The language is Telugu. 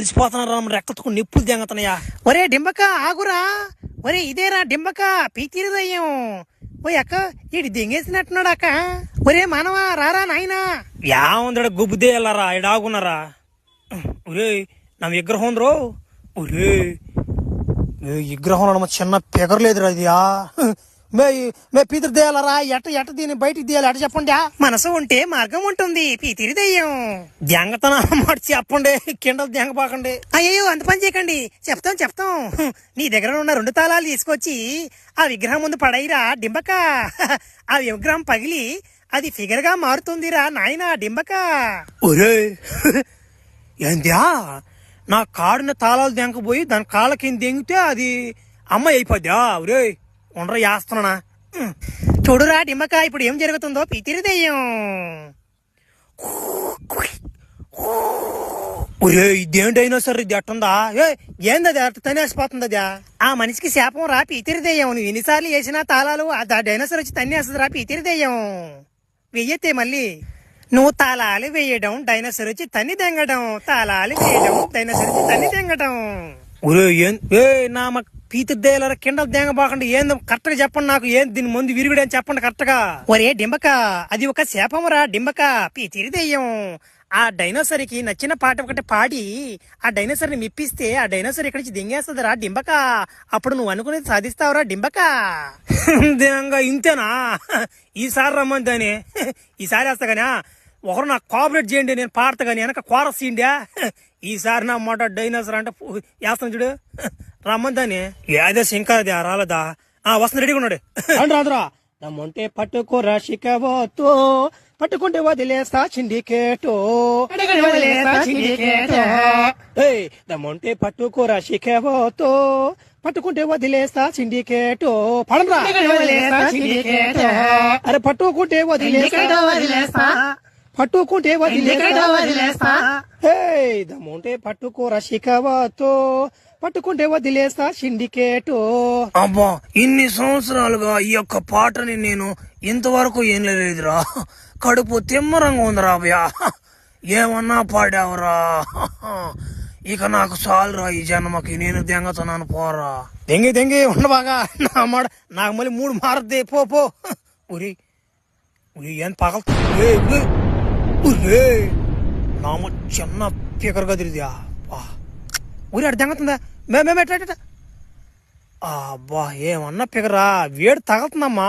తెలిసిపోతున్నారు రెక్కలకు నిప్పులు దెంగతున్నాయా. ఒరే డింబక ఆగురా, ఒరే ఇదేరా డింబక పీతిరిదయ్యం. ఓ అక్క ఇటు దెంగేసినట్టున్నాడు అక్క. ఒరే మానవా రారా నాయనా. యావందడ గుబ్బుదే వెళ్ళారా ఇడాగున్నారా. ఒరే నా విగ్రహం ఉందరో. ఒరే విగ్రహంలో చిన్న పెగరలేదురా ఇది. మే పీతిరి దేయాలరా. ఎట్ట దీన్ని బయటికి తీయాలి అట చెప్పండి. మనసు ఉంటే మార్గం ఉంటుంది. పీతిరి దెయ్యం దెంగతన మాట చెప్పండి. కిండలు దెంగపాకండి. అయ్యో అంత పని చేయకండి. చెప్తాం. నీ దగ్గర ఉన్న 2 తాళాలు తీసుకొచ్చి ఆ విగ్రహం ముందు పడైరా డింబక. ఆ విగ్రహం పగిలి అది ఫిగర్ గా మారుతుందిరా నాయనా డింబక. ఒరే ఏంద్యా నా కాడిన తాళాలు దెంకపోయి దాని కాళ్ళ కింద దెంగితే అది అమ్మాయి అయిపోద్దా. ఒరే ఉండరా చేస్తున్నా. చూడురా డింబక ఇప్పుడు ఏం జరుగుతుందో పీతిరి దెయ్యం. ఒరే ఇదేంటైనా సరే ఇది అట్టుందా. ఏందది అట్ట తనేసిపోతుంది అదా. ఆ మనిషికి శాపం రా పీతిరి దెయ్యం. నువ్వు ఎన్నిసార్లు వేసినా తాళాలు ఆ డైనోసర్ వచ్చి తన్నేస్తుంది రా పీతిరి దెయ్యం. వెయ్యతే మళ్ళీ నువ్వు తాళాలు వేయడం డైనోసర్ వచ్చి తన్ని దెంగడం, తాళాలు వేయడం డైనోసర్ వచ్చి తన్ని దెంగడం. నా పీతి దేల కిండలు దేంగబాకండి. ఏందో కరెక్ట్ గా చెప్పండి నాకు. ఏం దీని ముందు విరుగుడు అని చెప్పండి కరెక్ట్ గా. ఒరే డింబక అది ఒక శాపమురా డింబక పీతిరి దెయ్యం. ఆ డైనోసర్ కి నచ్చిన పాట ఒకటి పాడి ఆ డైనోసర్ ని మిప్పిస్తే ఆ డైనోసర్ ఇక్కడి నుంచి దింగేస్తుందిరా డింబక. అప్పుడు నువ్వు అనుకునేది సాధిస్తావురా డింబక. ఇంతేనా. ఈసారి రమ్మందాని ఈసారి వేస్తా గానీ ఒకరు నాకు కోఆపరేట్ చేయండి. నేను పాడతా గానీ వెనక కోరస్ ఇండియా. ఈసారి నా మాట డైనోసర్ అంటే వేస్తాను చూడు. రమ్మందాని ఏదో ఇంకా అది రాలేదా. వస్తుంది రెడీగా ఉన్నాడు. రాదురా దమ్ముంటే పట్టుకోరా శిఖవతో, పట్టుకుంటే వదిలేస్తా సిండికేటో. దమ్ముంటే పట్టుకోరా శిఖవతో, పట్టుకుంటే వదిలేస్తా సిండికేటో. పడరా అరే పట్టుకుంటే వదిలేస్తా, పట్టుకుంటే వదిలేస్తా. దమ్ముంటే పట్టుకోరా శిఖవతో, పట్టుకుంటే వదిలేస్తా సిండికేటో. అబ్బా ఇన్ని సంవత్సరాలుగా ఈ యొక్క పాటని నేను ఇంతవరకు ఏం లేదురా. కడుపు తిమ్మరంగా ఉందిరా భయ్యా. ఏమన్నా పాడావురా. ఇక నాకు చాలురా ఈ జన్మకి. నేను దెంగతున్నాను పోరా. దెంగి ఉండబాగా నా మాట నాకు మళ్ళీ 3 మారద్దే పో. ఉరి ఏం పగల నామ చిన్న పీకర్ గదిరిదా. ఊరి అటు దెంగతుందా మేమేట. అబ్బా ఏమన్నా పిగరా వేడి తగలుతుందమ్మా.